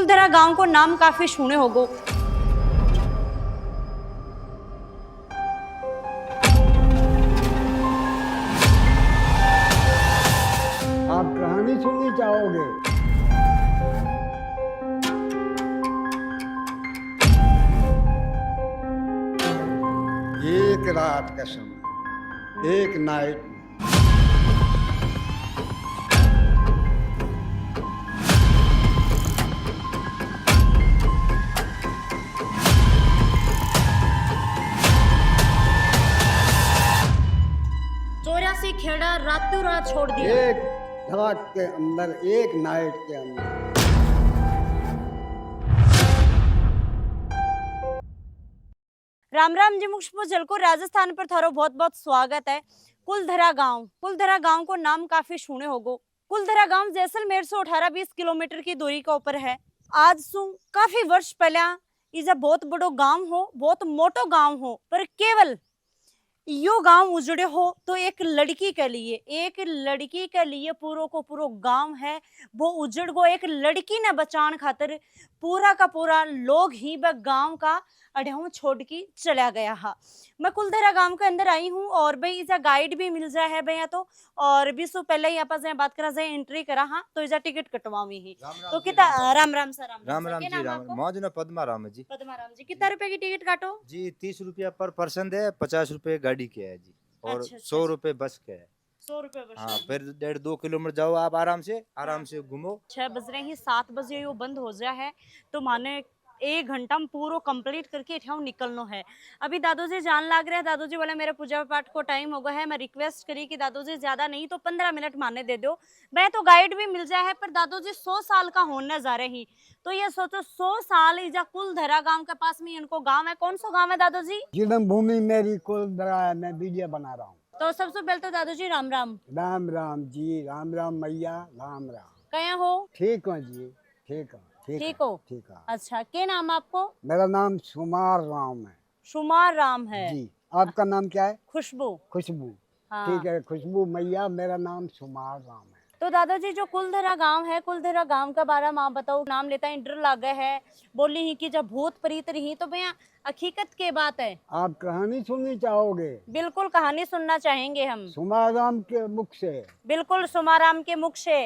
कुलधरा गांव को नाम काफी सुने होगो। आप कहानी सुननी चाहोगे? एक रात का समय, एक नाइट में चौरासी खेड़ा रातों रात छोड़ दिया। एक रात के अंदर, एक नाइट के अंदर राम राम जी। मुझको जलको राजस्थान पर थारो बहुत बहुत स्वागत है। कुलधरा गांव को नाम काफी सुने होगो। कुलधरा गांव जैसलमेर से 18-20 किलोमीटर की दूरी के ऊपर है। आज सु काफी वर्ष पहले इजा बहुत बड़ो गांव हो, बहुत मोटो गांव हो, पर केवल यो गांव उजड़े हो तो एक लड़की के लिए पूरो को पूरो गांव है वो उजड़ गो। एक लड़की ने बचान खातिर पूरा का पूरा लोग ही वह गांव का अढ़ऊ छोड़ के चला गया है। मैं कुलधरा गांव के अंदर आई हूँ और भाई इजा गाइड भी मिल जाए है भैया तो, और भी सो पहले यहाँ पर बात करा जाए एंट्री करा हाँ तो इजा टिकट कटवावी ही तो कितना। राम राम सर। राम राम जी। राम मौज ना पद्मा राम जी। पद्मा राम जी, कितना रुपए की टिकट काटो जी? 30 रुपया पर पर्सन है, 50 रुपए गाड़ी के है जी, और अच्छा, 100 रुपए बस के है। 100 रुपए बस। हाँ, फिर 1.5-2 किलोमीटर जाओ आप आराम से घूमो। 6 बज रहे हैं, 7 बजे यो बंद हो गया है तो माने 1 घंटा में पूरा कंप्लीट करके इठाऊ निकलना है। अभी दादू जी जान लाग रहे हैं, दादू जी बोले मेरे पूजा पाठ को टाइम हो गया है। मैं रिक्वेस्ट करी कि दादू जी ज्यादा नहीं तो 15 मिनट माने दे दो। मैं तो गाइड भी मिल जाए है, पर दादू जी 100 साल का होने जा रहे ही तो ये सोचो 100 साल इजा कुलधरा गांव के पास में इनको गांव है। कौन सा गांव है दादू जी? जन्म भूमि मेरी कुलधरा है। मैं वीडियो बना रहा हूँ। तो सबसे पहले तो दादू जी राम राम। राम राम जी, राम राम मैया, राम राम। कया हो? ठीक हो जी, ठीक हो, ठीक हो? ठीक है। अच्छा, क्या नाम आपको? मेरा नाम सुमार राम है शुमार राम है जी। आपका नाम क्या है? खुशबू। खुशबू। हाँ। ठीक है खुशबू मैया, मेरा नाम सुमार राम है। तो दादाजी जो कुलधरा गांव है, कुलधरा गांव का बारे में आप बताओ। नाम लेता है डर लागे है, बोली ही कि जब भूत प्रीत रही तो भैया हकीकत के बात है। आप कहानी सुननी चाहोगे? बिल्कुल कहानी सुनना चाहेंगे हम। सुमार राम के मुख से। बिल्कुल सुमाराम के मुख से।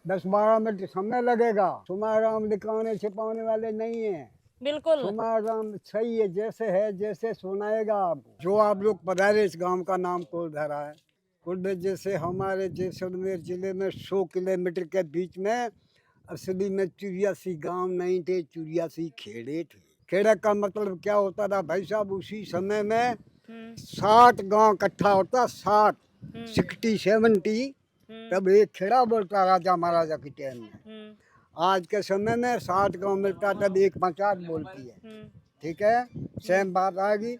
10-12 मिनट समय लगेगा। सुमार राम दिखाने छिपाने वाले नहीं है। बिल्कुल सुमार राम सही है जैसे सुनाएगा आपको। जो आप लोग पधारे, इस गांव का नाम कुलधरा है। कुलधरा जैसे हमारे जैसलमेर जिले में 100 किलोमीटर के बीच में असली में 84 गांव नहीं थे, 84 खेड़े थे। खेड़ा का मतलब क्या होता था भाई साहब? उसी समय में 60 गांव इकट्ठा होता, 60 60-70 तब एक खेड़ा बोलता राजा महाराजा के टाइम में। आज के समय में 60 गांव मिलता तब एक पंचायत बोलती है। ठीक है, सेम बात आएगी।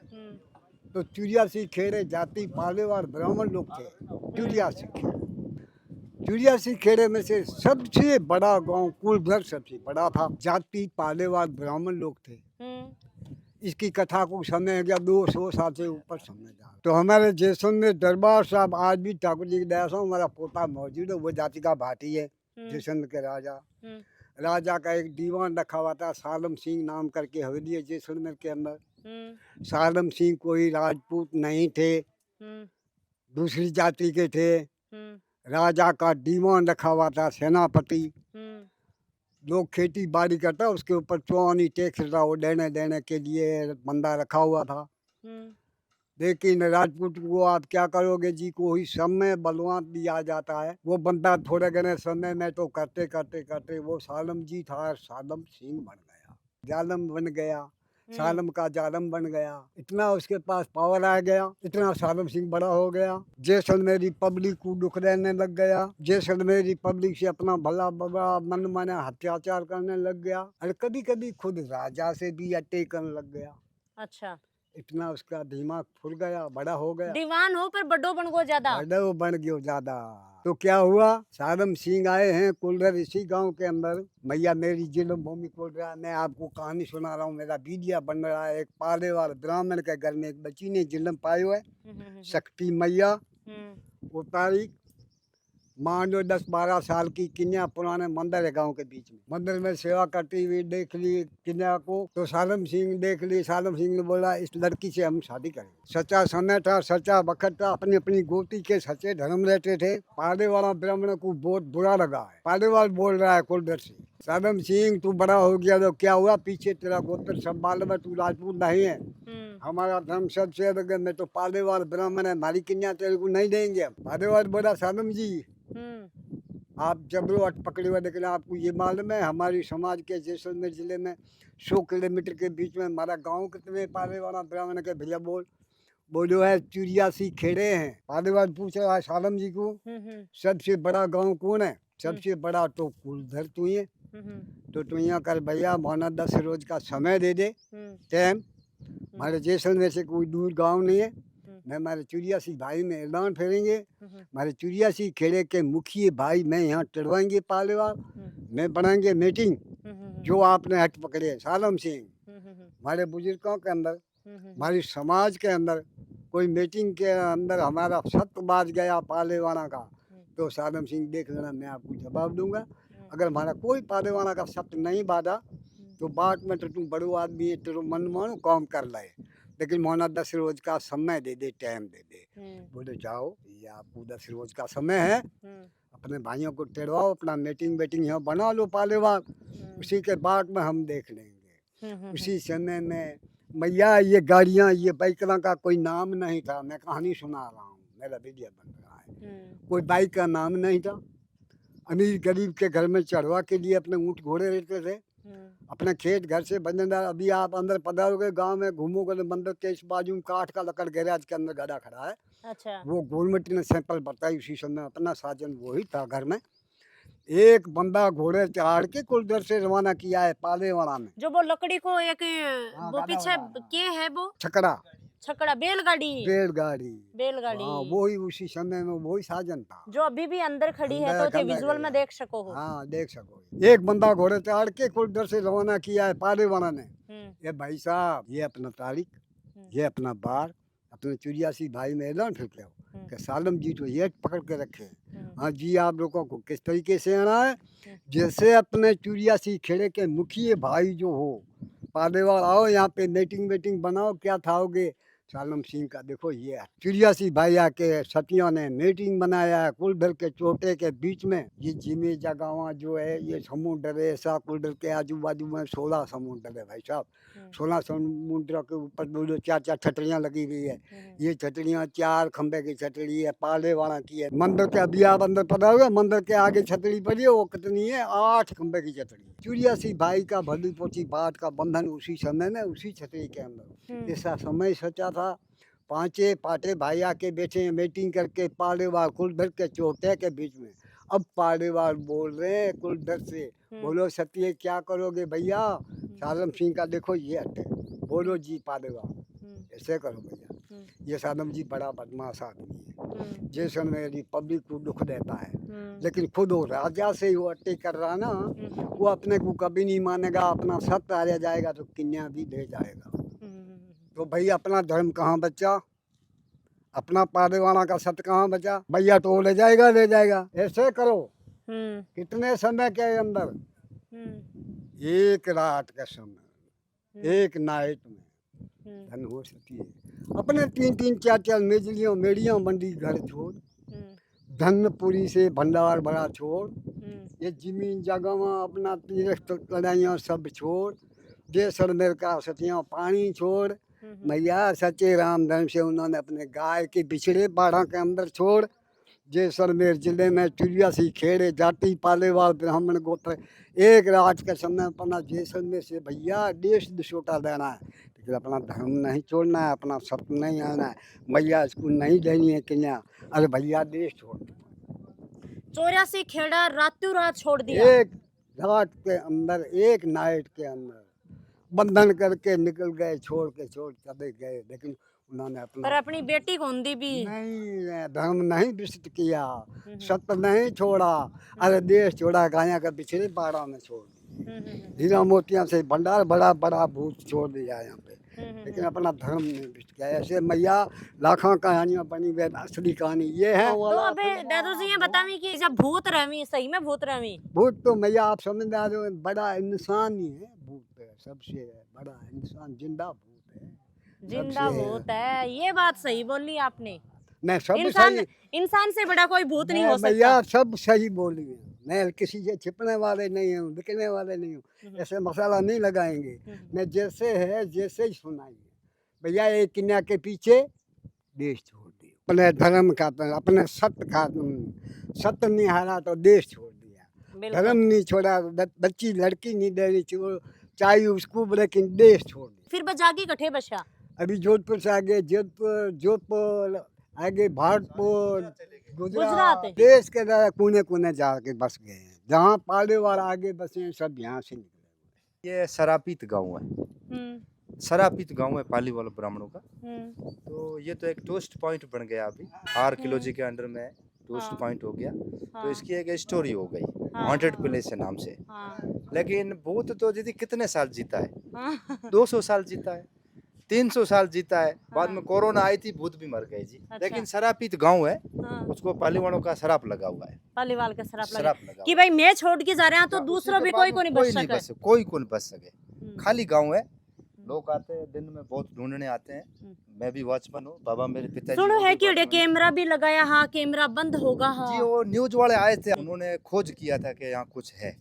तो 84 खेड़े जाति पालेवार ब्राह्मण लोग थे। 84 खेड़े में से सबसे बड़ा गांव कुलधर सबसे बड़ा था। जाति पालेवार ब्राह्मण लोग थे। इसकी कथा को समय गया 200 साल से ऊपर समय जा। तो हमारे जैसलमेर दरबार साहब आज भी ठाकुर जी की दया से हमारा पोता मौजूद है। वो जाति का भाटी है, जैसलमेर के राजा का एक दीवान रखा हुआ था, सालम सिंह नाम करके हवेली है जैसलमेर के अंदर। सालम सिंह कोई राजपूत नहीं थे, दूसरी जाति के थे। राजा का दीवान रखा हुआ था, सेनापति। लोग खेती बाड़ी करता, उसके ऊपर चौनी टैक्स था, वो देने के लिए बंदा रखा हुआ था। लेकिन राजपूत को आप क्या करोगे जी, को ही समय बलवान दिया जाता है। वो बंदा थोड़े घने समय में तो करते करते करते वो सालम जी था, सालम सिंह बन गया, जालम बन गया, सालम का जालम बन गया। इतना उसके पास पावर आ गया, इतना सालम सिंह बड़ा हो गया। जैसलमेरी पब्लिक को दुख देने लग गया। जैसलमेरी पब्लिक से अपना भला बड़ा मन माने अत्याचार करने लग गया। और कभी कभी खुद राजा से भी अटैक करने लग गया। अच्छा, इतना उसका दिमाग फुल गया, बड़ा हो गया। दीवान हो पर बड़ो बन गो ज्यादा। बड़ो बन गयो ज्यादा। तो क्या हुआ, सालम सिंह आए हैं कुलधर इसी गांव के अंदर। मैया मेरी जन्म भूमि कुलधरा। मैं आपको कहानी सुना रहा हूँ, मेरा वीडियो बन रहा है। एक पालेवार ब्राह्मण के घर में एक बच्ची ने जन्म पायो है, शक्ति मैया। वो तारीख मान लो 10-12 साल की किन्या पुराने मंदिर है गांव के बीच में, मंदिर में सेवा करती हुई देख ली किन्या को, तो सालम सिंह देख ली। सालम सिंह ने बोला इस लड़की से हम शादी करेंगे। सच्चा समय था, सच्चा वक्त था, अपनी अपनी गोती के सच्चे धर्म रहते थे। पालेवाला ब्राह्मण को बहुत बुरा लगा है। पालेवाल बोल रहा है कुलदर से, सालम सिंह तू बड़ा हो गया तो क्या हुआ, पीछे तेरा गोत्र संभाल में, तू राजपूत नहीं है, हमारा धर्म सबसे अलग है, मैं तो पालेवाल ब्राह्मण है, हमारी कन्या तेरे को नहीं देंगे। पालेवाल बोला सालम जी आप जबरो अट पकड़े हुए, लेकिन आपको ये मालूम है हमारी समाज के जैसलमेर जिले में 100 किलोमीटर के बीच में हमारा गांव कितने पालेवाला ब्राह्मण के भैया बोलो है 84 खेड़े हैं। पालेवाल पूछ रहा है सालम जी को सबसे बड़ा गांव कौन है, सबसे बड़ा तो कुलधर तू ही है, तो तू यहाँ कर भैया मौना 10 रोज का समय दे दे टाइम, हमारे जैसलमेर से कोई दूर गांव नहीं है, मैं हमारे 84 भाई में ऐलान फेरेंगे, हमारे 84 खेड़े के मुखिया भाई मैं यहाँ टरवाएंगे पालेवाल, मैं बनाएंगे मीटिंग, जो आपने हट पकड़े है सालम सिंह, हमारे बुजुर्गों के अंदर, हमारी समाज के अंदर कोई मीटिंग के अंदर हमारा सत्य बाज गया पालेवाला का, तो सालम सिंह देख लेना मैं आपको जवाब दूंगा। अगर हमारा कोई पालेवाला का सत्य नहीं बाधा तो बात में तो तुम बड़ो आदमी है, तेरे मन मानो काम कर लाए, लेकिन मौना 10 रोज का समय दे दे, टाइम दे दे। बोले जाओ ये आपको 10 रोज का समय है, अपने भाइयों को टेढ़वाओ, अपना मीटिंग यहाँ बना लो पालेवाल, उसी के बाद में हम देख लेंगे। उसी समय में मैया ये गाड़ियाँ ये बाइकरा का कोई नाम नहीं था, मैं कहानी सुना रहा हूँ, मेरा वीडियो बन रहा है, कोई बाइक का नाम नहीं था। अमीर गरीब के घर में चढ़वा के लिए अपने ऊँट घोड़े रहते थे, अपने खेत घर से बंदर। अभी आप अंदर पधारोगे गांव में घूमोगे तो मंदिर के इस बाजू में काठ का लकड़ गैराज के अंदर गड़ा खड़ा है। अच्छा। वो गवर्नमेंट ने सैंपल बताई, उसी समय अपना साजन वही था घर में। एक बंदा घोड़े चढ़ के कुलदर से रवाना किया है पालेवाला में, जो वो लकड़ी को एक वो गाड़ा पीछे वाला, के है वो छकड़ा छकड़ा बैलगाड़ी बैलगाड़ी, हाँ वही उसी समय में वही साजन था, जो अभी भी अंदर खड़ी है, तो थे विजुअल में देख सको हो। हाँ देख सको। एक बंदा घोड़े चढ़ के कुलदर से रवाना किया है पालेवाला ने। ये भाई साहब ये अपना तारीख, ये अपना बार, अपने 84 भाई में ऐलान फिर क्या हो कि सालम जी तो ये पकड़ के रखे हैं। हाँ जी आप लोगों को किस तरीके से आना है, जैसे अपने 84 खेड़े के मुखिया भाई जो हो पालेवाल आओ यहाँ पे मीटिंग बनाओ, क्या थाओगे सालम सिंह का देखो ये 84 भाई आके सतियों ने मीटिंग बनाया है कुलधर के चोटे के बीच में। ये जिमी जगह जो है ये समुद्र है, ऐसा कुलधर के आजू बाजू में 16 समुद्र है भाई साहब, 16 समुद्र के ऊपर दो 4 छतरियाँ लगी हुई है। ये छतरियाँ 4 खंबे की छतरी है, पालेवाला की है। मंदिर के अभी आप अंदर पता होगा, मंदिर के आगे छतरी पड़ी है, वो कितनी है 8 खंबे की छतरी। 84 भाई का भली पोची बात का बंधन उसी समय में उसी छतरी के अंदर, ऐसा समय सचा था। 5 पाटे भाई आके बैठे हैं मीटिंग करके पालेवाल कुलधर के चोटे के बीच में। अब पालेवाल बोल रहे हैं कुलधर से, बोलो सत्य क्या करोगे भैया, सालम सिंह का देखो ये हटे, बोलो जी पालेवाल ऐसे करो भैया। ये सालम जी बड़ा बदमाश आदमी है, जैसे मेरी पब्लिक को दुख देता है, लेकिन खुद वो राजा से वो अट्टी कर रहा ना, वो अपने को कभी नहीं मानेगा, अपना सत्य आ जाएगा तो किन्या भी दे जाएगा। तो भाई अपना धर्म कहाँ बचा, अपना पालेवाला का सत्य कहाँ बचा, भैया तो ले जाएगा। ऐसे करो कितने समय के अंदर, एक रात का समय, एक नाइट में धन हो सकती है। अपने 3-3 4-4 मेड़ियाँ मंडी घर छोड़, धनपुरी से भंडार बड़ा छोड़, ये जमीन जगह अपना तीर्थ लड़ाइयाँ सब छोड़, जैसलमेर का सतियाँ पानी छोड़, मैया सच्चे राम धर्म से उन्होंने अपने गाय के बिछड़े बाड़ा के अंदर छोड़, जैसलमेर जिले में 84 खेड़े जाति पालेवाल ब्राह्मण गोत्र, एक रात के समय अपना जैसलमेर से भैया देश दिशोटा देना है, लेकिन अपना धर्म नहीं छोड़ना है, अपना सत्य नहीं आना है, मैया इसको नहीं देनी है कन्या, अरे भैया देश छोड़। 84 खेड़ा रातों रात छोड़ दिया, एक रात के अंदर, एक नाइट के अंदर बंधन करके निकल गए, छोड़ चले गए, लेकिन उन्होंने पर अपनी बेटी को उन्दी भी नहीं, धर्म नहीं विष्ट किया, सत्य नहीं छोड़ा, अरे देश छोड़ा, गाया का पिछड़े बाड़ा में छोड़ दिया, हीरा मोतिया से भंडार बड़ा भूत छोड़ दिया यहाँ पे। लेकिन अपना धर्म नहीं बिट गया। ऐसे मैया लाखों कहानियां बनी हुई, असली कहानी ये है। तो अबे दादू जी ये बतावी कि जब भूत रहवी सही में भूत रहवी भूत तो मैया आप समझदार हो, बड़ा इंसान ही है भूत, सबसे बड़ा इंसान जिंदा भूत है। जिंदा सबसे- भूत है, ये बात सही बोली आपने। नहीं सब इंसान सही, इंसान से बड़ा कोई भूत नहीं हो सकता। मैया सब सही बोली है। मैं किसी से छिपने वाले नहीं हूँ, बिकने वाले नहीं हूँ, ऐसे मसाला नहीं लगाएंगे। मैं जैसे है जैसे ही सुनाइए। भैया एक कन्या के पीछे देश छोड़ दिया, अपने धर्म का, अपने सत्य का, सत्य नहीं हारा तो देश छोड़ दिया। बिल्कुल। धर्म नहीं छोड़ा, बच्ची लड़की नहीं देनी चाहिए उसको, लेकिन देश छोड़ दिया। फिर बजागी कठे बशा अभी जोधपुर से आगे जोधपुर आगे भारतपुर, गुजरात। गुजरात, देश के कोने कोने जाके बस गए हैं। जहाँ पालेवाल आगे बसे हैं सब यहाँ से निकले। ये सरापित गांव है, सरापित गांव है पालीवाल ब्राह्मणों का। तो ये तो एक टूरिस्ट पॉइंट बन गया अभी, आर्कियोलॉजी के अंडर में टूरिस्ट हाँ। पॉइंट हो गया। हाँ। तो इसकी एक स्टोरी हो गई, हाँ। हॉन्टेड प्लेस के नाम से। हाँ। लेकिन भूत तो दीदी कितने साल जीता है? हाँ। 200 साल जीता है, 300 साल जीता है। बाद हाँ। में कोरोना आई थी, भूत भी मर गए जी। अच्छा। लेकिन सरापित गांव है, हाँ। उसको पालीवालों का शराप लगा हुआ है। पालीवाल का शराब लगा शराप लगा कि हुआ भाई मैं छोड़ के जा रहा हूँ तो है। दूसरों उसी भी के कोई बाद को नहीं कोई बच नहीं सके। बच कोई को नहीं बच सके। हम्म। खाली गांव है, लोग आते हैं दिन में, बहुत ढूंढने आते हैं। मैं भी वॉचमैन हूँ, बाबा मेरे पिताजी सुनो वो है भी कि watchman हैं। कैमरा भी लगाया, हाँ कैमरा बंद होगा। हाँ जी वो न्यूज वाले आए थे, उन्होंने खोज किया था कि यहाँ कुछ है,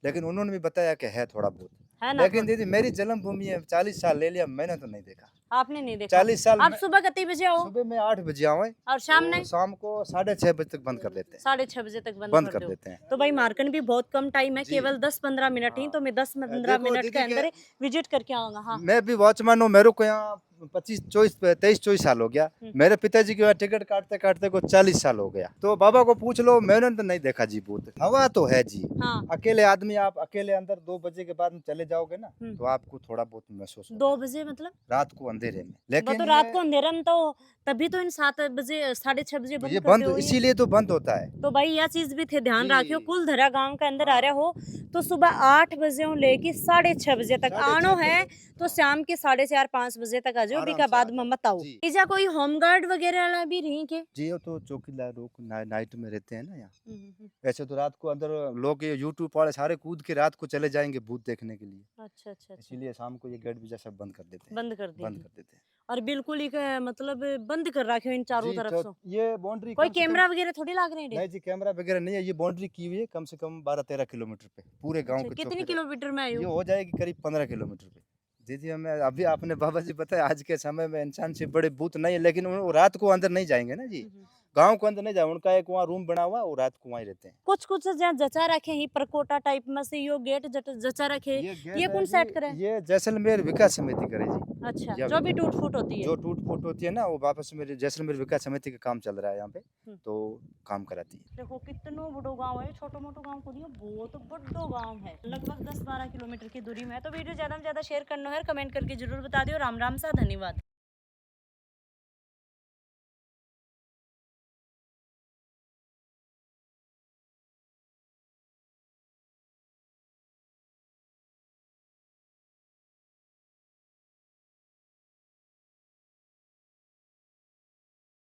लेकिन उन्होंने भी बताया कि है थोड़ा बहुत। है ना। लेकिन दीदी मेरी जन्मभूमि है, 40 साल ले लिया, मैंने तो नहीं देखा। आपने नहीं देखा? 40 साल आप में- सुबह कितने बजे आओ सुबह में 8 बजे आवे और शाम ने शाम को 6:30 बजे तक बंद कर देते हैं। 6:30 बजे तक बंद बंद कर कर दो। देते हैं। तो भाई मार्केट भी बहुत कम टाइम है, जी। केवल 10-15 मिनट ही। हाँ। तो मैं 10-15 देखो मिनट दीदी के अंदर के- विजिट करके आऊंगा। हाँ मैं भी वॉचमैन हूँ, मेरे को यहाँ 23-24 साल हो गया। मेरे पिताजी के यहाँ टिकट काटते काटते को 40 साल हो गया। तो बाबा को पूछ लो, मैंने तो नहीं देखा जी भूत। हवा तो है जी, हाँ। अकेले आदमी, आप अकेले अंदर 2 बजे के बाद में चले जाओगे ना, तो आपको थोड़ा बहुत महसूस होगा। 2 बजे मतलब रात को अंधेरे में। वो लेकिन तो रात को अंधेरा में, तो तभी तो इन 7 बजे 6:30 बजे ये बंद कर बंद, दो। इसीलिए तो बंद होता है। तो भाई यह चीज भी थे ध्यान जी। रखियो, कुलधरा गांव के अंदर आ रहे हो तो सुबह 8 बजे हो लेके 6:30 बजे तक 6:30 आनो है। तो शाम के 4:30-5 बजे तक आ जाओ, आराम बीका से बाद आ में जाओ। मत आओ। जी। इजा कोई होमगार्ड वगैरह वाला भी रही के? जी वो तो चौकीदार लोग नाइट में रहते हैं ना यहाँ। वैसे तो रात को अंदर लोग, ये यूट्यूब वाले सारे कूद के रात को चले जाएंगे भूत देखने के लिए। अच्छा अच्छा अच्छा, इसीलिए शाम को ये गेट भी जैसा बंद कर देते हैं। बंद कर दी। बंद कर देते हैं। और बिल्कुल ही मतलब बंद कर रखे इन चारों जी, तरफ तो से। ये बाउंड्री कोई कैमरा वगैरह थोड़ी लाग रहे हैं? नहीं जी, कैमरा वगैरह नहीं है। ये बाउंड्री की हुई है कम से कम 12-13 किलोमीटर पे, पूरे गांव के कितनी चौकीदार- किलोमीटर में ये आयु? हो जाएगी करीब 15 किलोमीटर पे। दीदी हमें अभी आपने बाबा जी बताया, आज के समय में इंसान से बड़े भूत नहीं है, लेकिन वो रात को अंदर नहीं जाएंगे ना जी, गांव को अंदर नहीं जाए। उनका एक वहाँ रूम बना हुआ है, वो रात को वहीं रहते हैं। कुछ कुछ जहाँ जचा रखे ही परकोटा टाइप में से यो गेट जचा रखे, गेट ये है कौन जी, सेट करे? ये जैसलमेर विकास समिति करे जी। अच्छा, या- जो भी टूट फूट होती है। जो टूट फूट होती है ना, वो वापस मेरे जैसलमेर विकास समिति का काम चल रहा है यहाँ पे, तो काम कराती है। देखो कितनो बड़ो गांव है, छोटो मोटो गांव को नहीं, बहुत बड़ो गांव है, लगभग 10-12 किलोमीटर की दूरी में है। तो वीडियो ज्यादा से ज्यादा शेयर करना है, कमेंट करके जरूर बता दियो। राम राम सा, धन्यवाद।